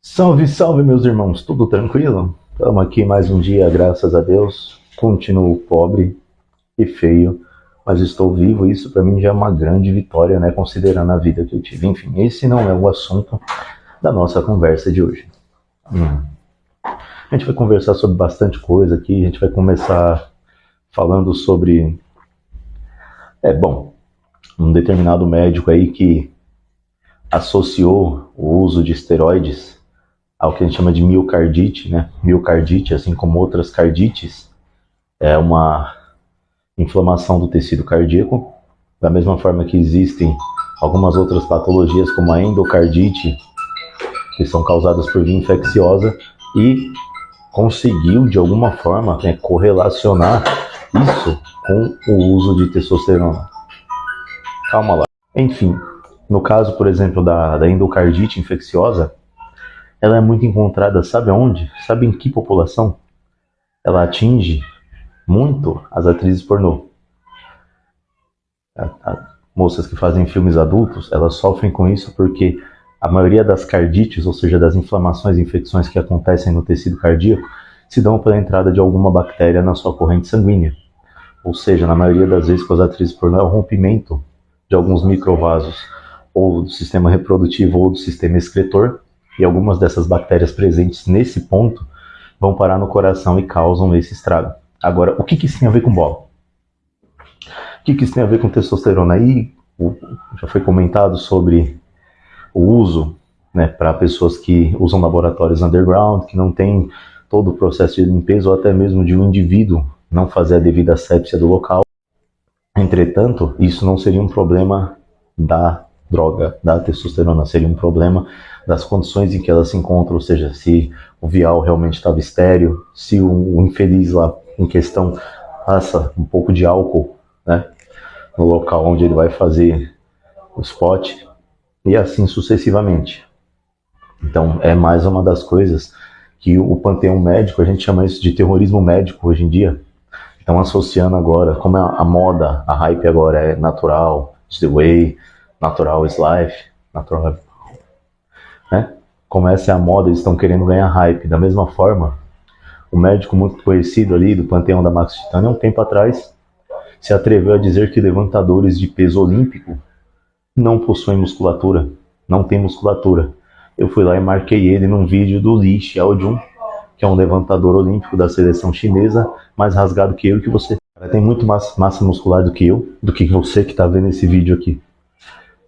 Salve, salve, meus irmãos, tudo tranquilo? Estamos aqui mais um dia, graças a Deus. Continuo pobre e feio, mas estou vivo. Isso para mim já é uma grande vitória, né? Considerando a vida que eu tive. Enfim, esse não é o assunto da nossa conversa de hoje. A gente vai conversar sobre bastante coisa aqui. A gente vai começar falando sobre, um determinado médico aí que associou o uso de esteroides ao que a gente chama de miocardite, né? Miocardite, assim como outras cardites, é uma inflamação do tecido cardíaco, da mesma forma que existem algumas outras patologias como a endocardite, que são causadas por via infecciosa, e conseguiu de alguma forma, né, correlacionar isso com o uso de testosterona. Calma lá. Enfim, no caso, por exemplo, da endocardite infecciosa, ela é muito encontrada, sabe aonde? Sabe em que população? Ela atinge muito as atrizes pornô. Moças que fazem filmes adultos, elas sofrem com isso porque a maioria das cardites, ou seja, das inflamações e infecções que acontecem no tecido cardíaco, se dão pela entrada de alguma bactéria na sua corrente sanguínea. Ou seja, na maioria das vezes com as atrizes pornô é o rompimento de alguns microvasos, ou do sistema reprodutivo ou do sistema excretor, e algumas dessas bactérias presentes nesse ponto vão parar no coração e causam esse estrago. Agora, o que isso tem a ver com bola? O que isso tem a ver com testosterona? Aí já foi comentado sobre o uso, né, para pessoas que usam laboratórios underground, que não tem todo o processo de limpeza, ou até mesmo de um indivíduo não fazer a devida asepsia do local. Entretanto, isso não seria um problema da droga, da testosterona, seria um problema das condições em que ela se encontra, ou seja, se o vial realmente estava estéril, se o infeliz lá em questão passa um pouco de álcool, né, no local onde ele vai fazer o spot, e assim sucessivamente. Então é mais uma das coisas que o panteão médico, a gente chama isso de terrorismo médico hoje em dia. Estão associando agora, como a moda, a hype agora é natural, it's the way, natural is life, natural, né? Como essa é a moda, eles estão querendo ganhar hype. Da mesma forma, o médico muito conhecido ali do panteão da Max Titânia, um tempo atrás, se atreveu a dizer que levantadores de peso olímpico não possuem musculatura, não tem musculatura. Eu fui lá e marquei ele num vídeo do Li Xiaojun, que é um levantador olímpico da seleção chinesa, mais rasgado que eu e que você. Ele tem muito mais massa muscular do que eu, do que você que está vendo esse vídeo aqui.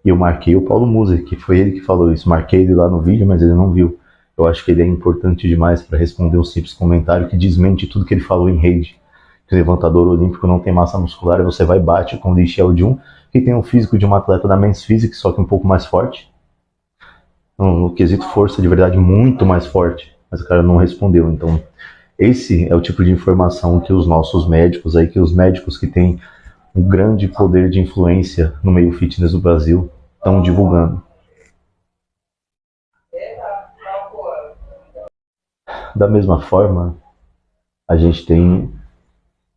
E eu marquei o Paulo Musi, que foi ele que falou isso. Marquei ele lá no vídeo, mas ele não viu. Eu acho que ele é importante demais para responder um simples comentário que desmente tudo que ele falou em rede. Que o levantador olímpico não tem massa muscular, e você vai e bate com o Li Xiaojun, que tem o físico de um atleta da Men's Physique, só que um pouco mais forte. No quesito força, de verdade, muito mais forte. Mas o cara não respondeu. Então, esse é o tipo de informação que os nossos médicos aí, que os médicos que têm um grande poder de influência no meio fitness do Brasil estão divulgando. Da mesma forma, a gente tem...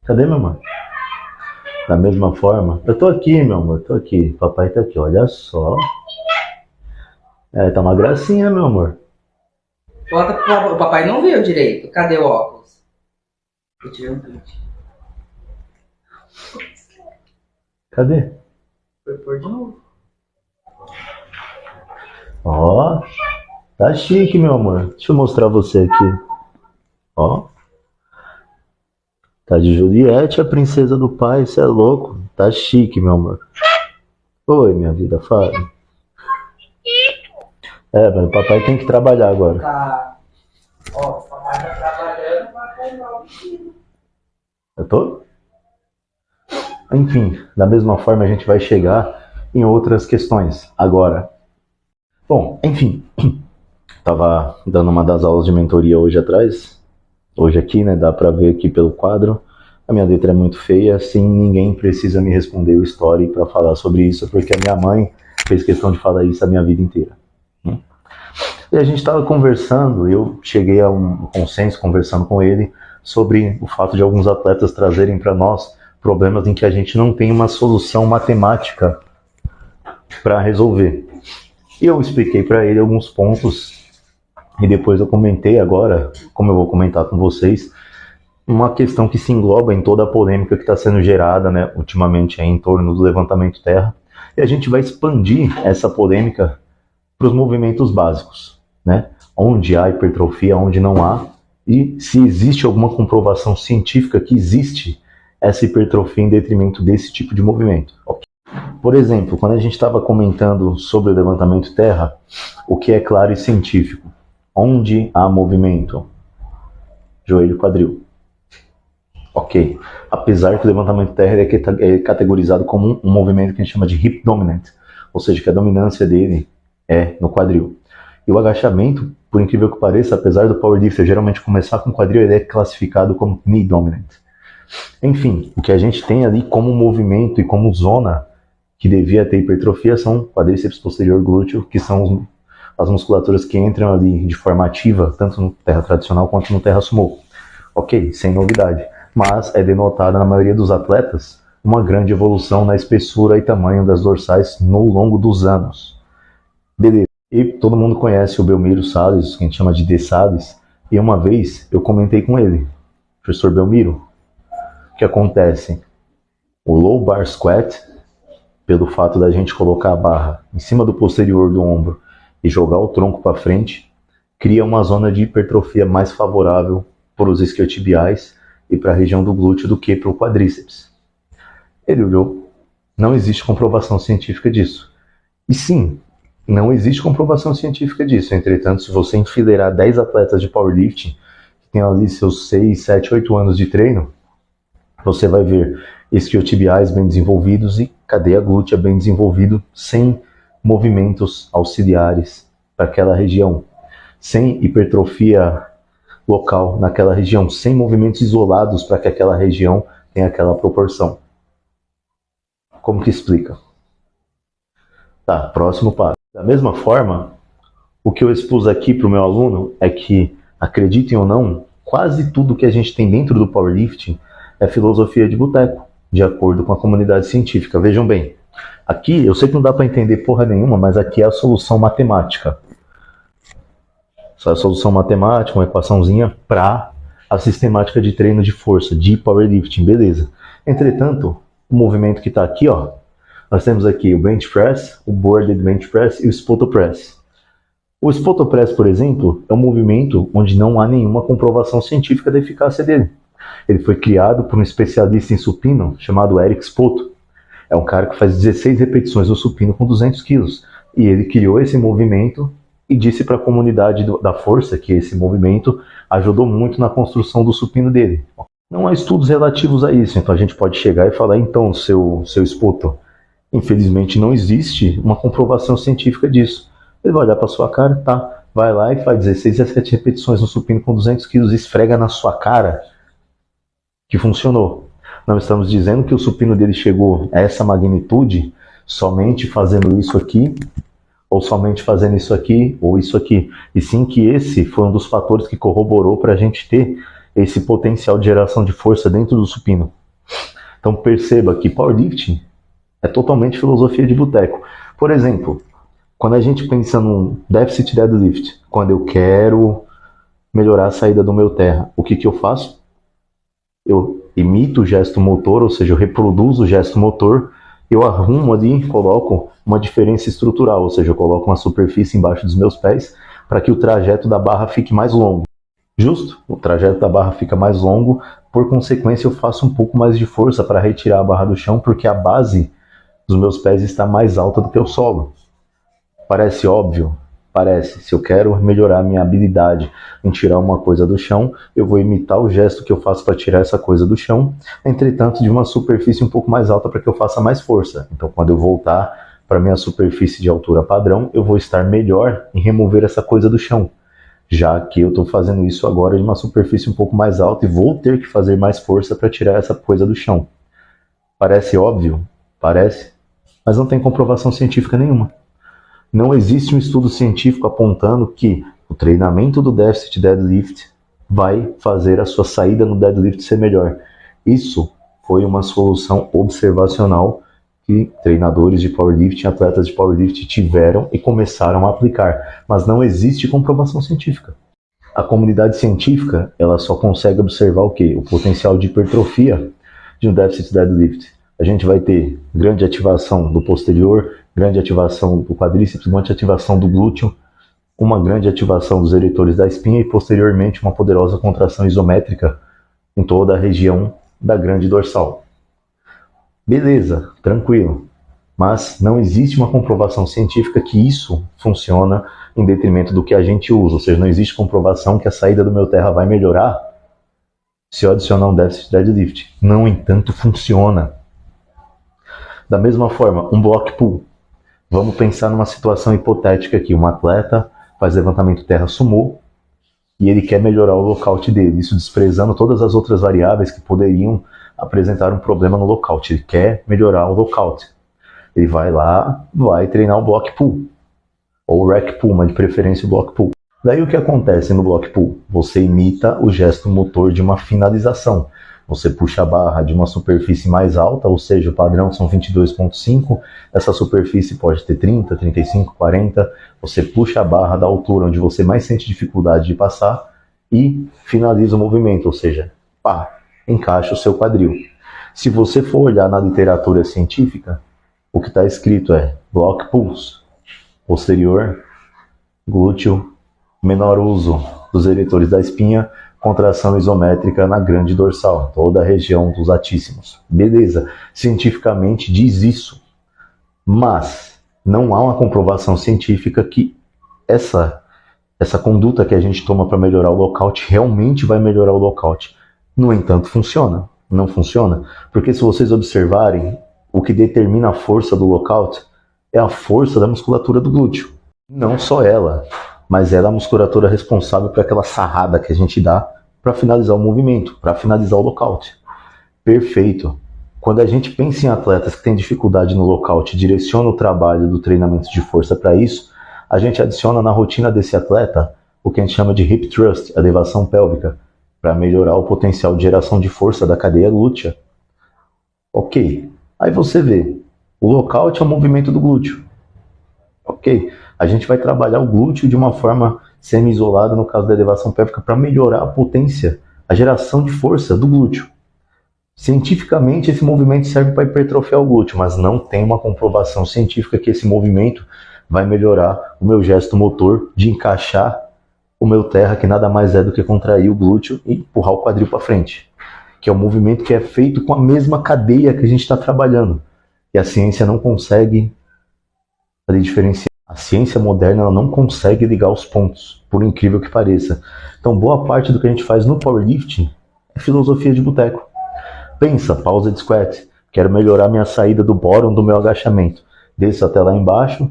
Cadê, meu amor? Da mesma forma... Eu tô aqui, meu amor, tô aqui. Papai tá aqui, olha só. Tá uma gracinha, meu amor. Bota pro... O papai não viu direito. Cadê o óculos? Eu tirei um print. Cadê? Foi pôr de novo. Ó, tá chique, meu amor. Deixa eu mostrar você aqui. Ó. Tá de Juliette, a princesa do pai, você é louco. Tá chique, meu amor. Oi, minha vida, fala. Mas o papai tem que trabalhar agora. Tá. Ó, o papai tá trabalhando pra comprar o vestido. Eu tô? Enfim, da mesma forma a gente vai chegar em outras questões agora. Bom, enfim. Tava dando uma das aulas de mentoria hoje atrás. Hoje aqui, né? Dá pra ver aqui pelo quadro. A minha letra é muito feia, assim ninguém precisa me responder o story pra falar sobre isso, porque a minha mãe fez questão de falar isso a minha vida inteira. E a gente estava conversando, eu cheguei a um consenso conversando com ele sobre o fato de alguns atletas trazerem para nós problemas em que a gente não tem uma solução matemática para resolver. E eu expliquei para ele alguns pontos E depois eu comentei agora, como eu vou comentar com vocês, uma questão que se engloba em toda a polêmica que está sendo gerada, né, ultimamente em torno do levantamento terra. E a gente vai expandir essa polêmica para os movimentos básicos, né? Onde há hipertrofia, onde não há, e se existe alguma comprovação científica que existe essa hipertrofia em detrimento desse tipo de movimento. Okay. Por exemplo, quando a gente estava comentando sobre o levantamento terra, o que é claro e científico? Onde há movimento? Joelho, quadril. Ok. Apesar que o levantamento terra é categorizado como um movimento que a gente chama de hip dominant, ou seja, que a dominância dele é no quadril. E o agachamento, por incrível que pareça, apesar do powerlifter geralmente começar com o quadril, ele é classificado como knee dominant. Enfim, o que a gente tem ali como movimento e como zona que devia ter hipertrofia são quadríceps posterior glúteo, que são as musculaturas que entram ali de forma ativa, tanto no terra tradicional quanto no terra sumo. Ok, sem novidade. Mas é denotada na maioria dos atletas uma grande evolução na espessura e tamanho das dorsais no longo dos anos. Beleza. E todo mundo conhece o Belmiro Salles, que a gente chama de D. Salles, e uma vez eu comentei com ele, professor Belmiro, o que acontece? O low bar squat, pelo fato da gente colocar a barra em cima do posterior do ombro e jogar o tronco para frente, cria uma zona de hipertrofia mais favorável para os isquiotibiais e para a região do glúteo do que para o quadríceps. Ele olhou, não existe comprovação científica disso. E sim, não existe comprovação científica disso. Entretanto, se você enfileirar 10 atletas de powerlifting, que tem ali seus 6, 7, 8 anos de treino, você vai ver isquiotibiais bem desenvolvidos e cadeia glútea bem desenvolvido, sem movimentos auxiliares para aquela região, sem hipertrofia local naquela região, sem movimentos isolados para que aquela região tenha aquela proporção. Como que explica? Tá, próximo passo. Da mesma forma, o que eu expus aqui para o meu aluno é que, acreditem ou não, quase tudo que a gente tem dentro do powerlifting é filosofia de boteco, de acordo com a comunidade científica. Vejam bem, aqui, eu sei que não dá para entender porra nenhuma, mas aqui é a solução matemática. Essa é a solução matemática, uma equaçãozinha para a sistemática de treino de força, de powerlifting, beleza. Entretanto, o movimento que está aqui, ó, nós temos aqui o bench press, o boarded bench press e o spoto press. O spoto press, por exemplo, é um movimento onde não há nenhuma comprovação científica da eficácia dele. Ele foi criado por um especialista em supino chamado Eric Spoto. É um cara que faz 16 repetições no supino com 200 quilos. E ele criou esse movimento e disse para a comunidade da força que esse movimento ajudou muito na construção do supino dele. Não há estudos relativos a isso, então a gente pode chegar e falar, então, seu Spoto, infelizmente não existe uma comprovação científica disso. Ele vai olhar para sua cara, tá, vai lá e faz 16 a 7 repetições no supino com 200 quilos e esfrega na sua cara que funcionou. Não estamos dizendo que o supino dele chegou a essa magnitude somente fazendo isso aqui, ou somente fazendo isso aqui, ou isso aqui. E sim que esse foi um dos fatores que corroborou para a gente ter esse potencial de geração de força dentro do supino. Então perceba que powerlifting é totalmente filosofia de boteco. Por exemplo, quando a gente pensa num deficit deadlift, quando eu quero melhorar a saída do meu terra, o que eu faço? Eu imito o gesto motor, ou seja, eu reproduzo o gesto motor, eu arrumo ali, coloco uma diferença estrutural, ou seja, eu coloco uma superfície embaixo dos meus pés para que o trajeto da barra fique mais longo. Justo? O trajeto da barra fica mais longo, por consequência eu faço um pouco mais de força para retirar a barra do chão, porque a base dos meus pés está mais alta do que o solo. Parece óbvio? Parece. Se eu quero melhorar minha habilidade em tirar uma coisa do chão, eu vou imitar o gesto que eu faço para tirar essa coisa do chão, entretanto de uma superfície um pouco mais alta para que eu faça mais força. Então quando eu voltar para minha superfície de altura padrão, eu vou estar melhor em remover essa coisa do chão, já que eu estou fazendo isso agora de uma superfície um pouco mais alta e vou ter que fazer mais força para tirar essa coisa do chão. Parece óbvio? Parece. Mas não tem comprovação científica nenhuma. Não existe um estudo científico apontando que o treinamento do deficit deadlift vai fazer a sua saída no deadlift ser melhor. Isso foi uma solução observacional que treinadores de powerlifting, atletas de powerlifting tiveram e começaram a aplicar, mas não existe comprovação científica. A comunidade científica, ela só consegue observar o quê? O potencial de hipertrofia de um deficit deadlift. A gente vai ter grande ativação do posterior, grande ativação do quadríceps, grande ativação do glúteo, uma grande ativação dos eretores da espinha e posteriormente uma poderosa contração isométrica em toda a região da grande dorsal. Beleza, tranquilo. Mas não existe uma comprovação científica que isso funciona em detrimento do que a gente usa. Ou seja, não existe comprovação que a saída do meu terra vai melhorar se eu adicionar um deficit deadlift. No entanto, funciona. Da mesma forma, um block pull. Vamos pensar numa situação hipotética aqui. Um atleta faz levantamento terra sumô e ele quer melhorar o lockout dele. Isso desprezando todas as outras variáveis que poderiam apresentar um problema no lockout. Ele quer melhorar o lockout. Ele vai lá, vai treinar o block pull. Ou rack pull, mas de preferência o block pull. Daí o que acontece no block pull? Você imita o gesto motor de uma finalização. Você puxa a barra de uma superfície mais alta, ou seja, o padrão são 22,5. Essa superfície pode ter 30, 35, 40. Você puxa a barra da altura onde você mais sente dificuldade de passar e finaliza o movimento, ou seja, pá, encaixa o seu quadril. Se você for olhar na literatura científica, o que está escrito é block pulls, posterior, glúteo, menor uso dos eretores da espinha, contração isométrica na grande dorsal, toda a região dos latíssimos. Beleza, cientificamente diz isso, mas não há uma comprovação científica que essa conduta que a gente toma para melhorar o lockout realmente vai melhorar o lockout. No entanto, funciona. Não funciona, porque se vocês observarem, o que determina a força do lockout é a força da musculatura do glúteo. Não só ela, mas ela é a musculatura responsável por aquela sarrada que a gente dá para finalizar o movimento, para finalizar o lockout. Perfeito. Quando a gente pensa em atletas que têm dificuldade no lockout e direciona o trabalho do treinamento de força para isso, a gente adiciona na rotina desse atleta o que a gente chama de hip thrust, elevação pélvica, para melhorar o potencial de geração de força da cadeia glútea. Ok. Aí você vê, o lockout é o movimento do glúteo. Ok. A gente vai trabalhar o glúteo de uma forma semi-isolada, no caso da elevação pélvica, para melhorar a potência, a geração de força do glúteo. Cientificamente, esse movimento serve para hipertrofiar o glúteo, mas não tem uma comprovação científica que esse movimento vai melhorar o meu gesto motor de encaixar o meu terra, que nada mais é do que contrair o glúteo e empurrar o quadril para frente, que é um movimento que é feito com a mesma cadeia que a gente está trabalhando. E a ciência não consegue diferenciar. A ciência moderna ela não consegue ligar os pontos, por incrível que pareça. Então, boa parte do que a gente faz no powerlifting é filosofia de boteco. Pensa, pausa de squat. Quero melhorar minha saída do bottom do meu agachamento. Desço até lá embaixo,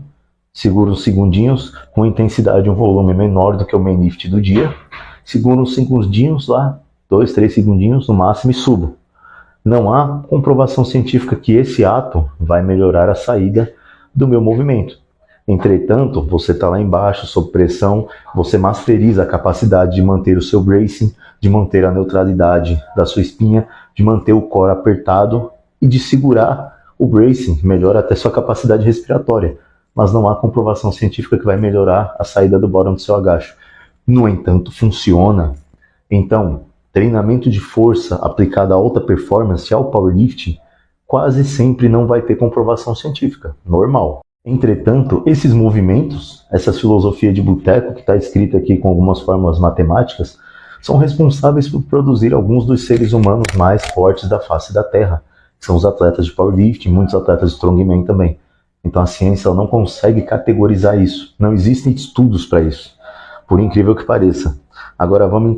seguro uns segundinhos, com intensidade e um volume menor do que o main lift do dia. Seguro uns segundinhos lá, 2, 3 segundinhos no máximo e subo. Não há comprovação científica que esse ato vai melhorar a saída do meu movimento. Entretanto, você está lá embaixo, sob pressão, você masteriza a capacidade de manter o seu bracing, de manter a neutralidade da sua espinha, de manter o core apertado e de segurar o bracing, melhora até sua capacidade respiratória. Mas não há comprovação científica que vai melhorar a saída do bottom do seu agacho. No entanto, funciona. Então, treinamento de força aplicado a alta performance, ao powerlifting, quase sempre não vai ter comprovação científica, normal. Entretanto, esses movimentos, essa filosofia de boteco que está escrita aqui com algumas fórmulas matemáticas, são responsáveis por produzir alguns dos seres humanos mais fortes da face da Terra, que são os atletas de powerlifting, muitos atletas de strongman também. Então a ciência ela não consegue categorizar isso, não existem estudos para isso, por incrível que pareça. Agora vamos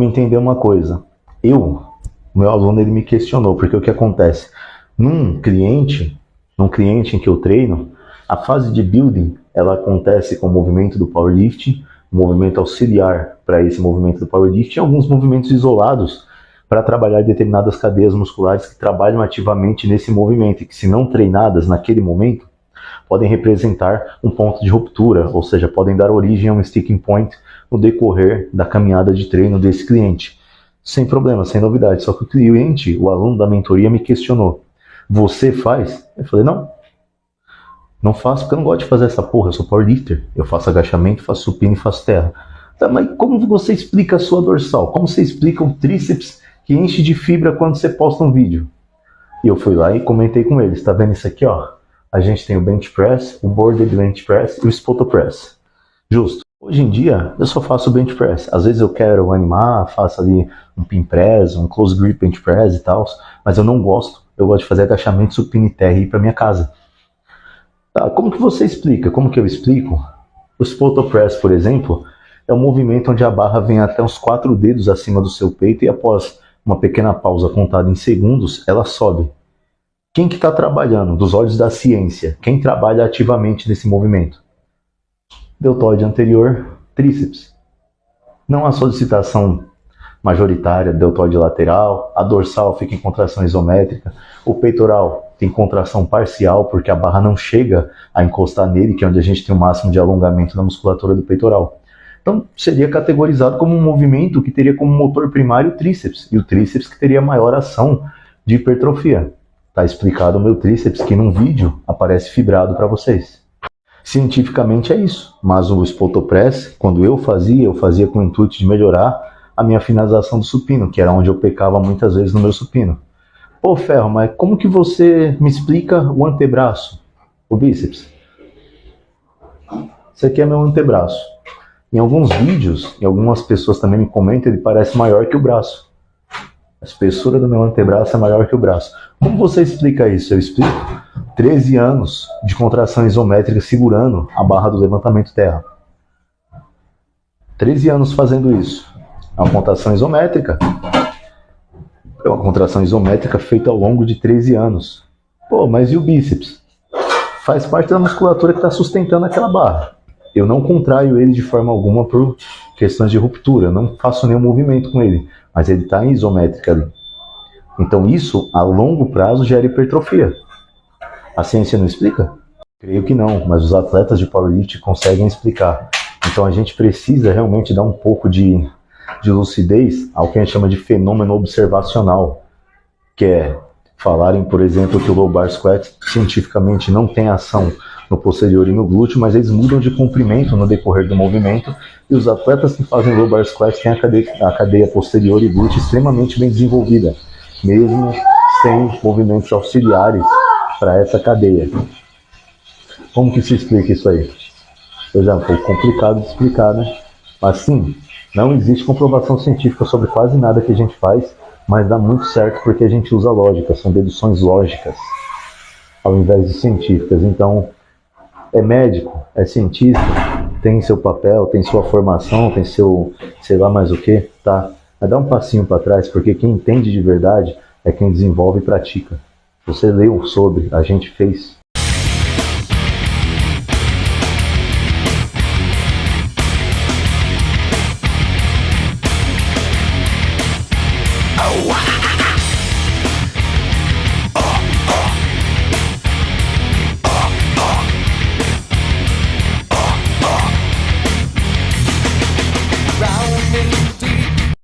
entender uma coisa. O meu aluno ele me questionou, porque o que acontece? Num cliente em que eu treino, a fase de building, ela acontece com o movimento do powerlifting, o movimento auxiliar para esse movimento do powerlifting e alguns movimentos isolados para trabalhar determinadas cadeias musculares que trabalham ativamente nesse movimento e que, se não treinadas naquele momento, podem representar um ponto de ruptura, ou seja, podem dar origem a um sticking point no decorrer da caminhada de treino desse cliente. Sem problema, sem novidade, só que o cliente, o aluno da mentoria, me questionou. Você faz? Eu falei, não. Não faço porque eu não gosto de fazer essa porra, eu sou powerlifter. Eu faço agachamento, faço supino e faço terra. Tá, mas como você explica a sua dorsal? Como você explica um tríceps que enche de fibra quando você posta um vídeo? E eu fui lá e comentei com eles, tá vendo isso aqui, ó? A gente tem o bench press, o boarded bench press e o spoto press. Justo. Hoje em dia, eu só faço bench press. Às vezes eu quero animar, faço ali um pin press, um close grip bench press e tal, mas eu não gosto. Eu gosto de fazer agachamento, supino e terra e ir pra minha casa. Tá, como que você explica? Como que eu explico? O spoto press, por exemplo, é um movimento onde a barra vem até uns 4 dedos acima do seu peito e após uma pequena pausa contada em segundos, ela sobe. Quem que está trabalhando? Dos olhos da ciência. Quem trabalha ativamente nesse movimento? Deltoide anterior, tríceps. Não há solicitação majoritária, deltoide lateral, a dorsal fica em contração isométrica, o peitoral tem contração parcial porque a barra não chega a encostar nele, que é onde a gente tem o máximo de alongamento na musculatura do peitoral. Então seria categorizado como um movimento que teria como motor primário o tríceps, e o tríceps que teria maior ação de hipertrofia. Está explicado o meu tríceps que num vídeo aparece fibrado para vocês. Cientificamente é isso, mas o spoto press, quando eu fazia com o intuito de melhorar a minha finalização do supino, que era onde eu pecava muitas vezes no meu supino. Pô, Ferro, mas como que você me explica o antebraço, o bíceps? Esse aqui é meu antebraço. Em alguns vídeos, e algumas pessoas também me comentam, ele parece maior que o braço. A espessura do meu antebraço é maior que o braço. Como você explica isso? Eu explico 13 anos de contração isométrica segurando a barra do levantamento terra. 13 anos fazendo isso. É uma contração isométrica. É uma contração isométrica feita ao longo de 13 anos. Pô, mas e o bíceps? Faz parte da musculatura que está sustentando aquela barra. Eu não contraio ele de forma alguma por questões de ruptura. Eu não faço nenhum movimento com ele. Mas ele está em isométrica ali. Então isso, a longo prazo, gera hipertrofia. A ciência não explica? Creio que não, mas os atletas de powerlifting conseguem explicar. Então a gente precisa realmente dar um pouco de lucidez ao que a gente chama de fenômeno observacional, que é falarem, por exemplo, que o low bar squat cientificamente não tem ação no posterior e no glúteo, mas eles mudam de comprimento no decorrer do movimento, e os atletas que fazem low bar squat têm a cadeia posterior e glúteo extremamente bem desenvolvida, mesmo sem movimentos auxiliares para essa cadeia. Como que se explica isso aí? Pois é, um pouco complicado de explicar, né? Mas sim, não existe comprovação científica sobre quase nada que a gente faz, mas dá muito certo porque a gente usa lógica, são deduções lógicas, ao invés de científicas. Então, é médico, é cientista, tem seu papel, tem sua formação, tem seu, sei lá mais o que, tá? Mas dá um passinho para trás, porque quem entende de verdade é quem desenvolve e pratica. Você leu sobre, a gente fez.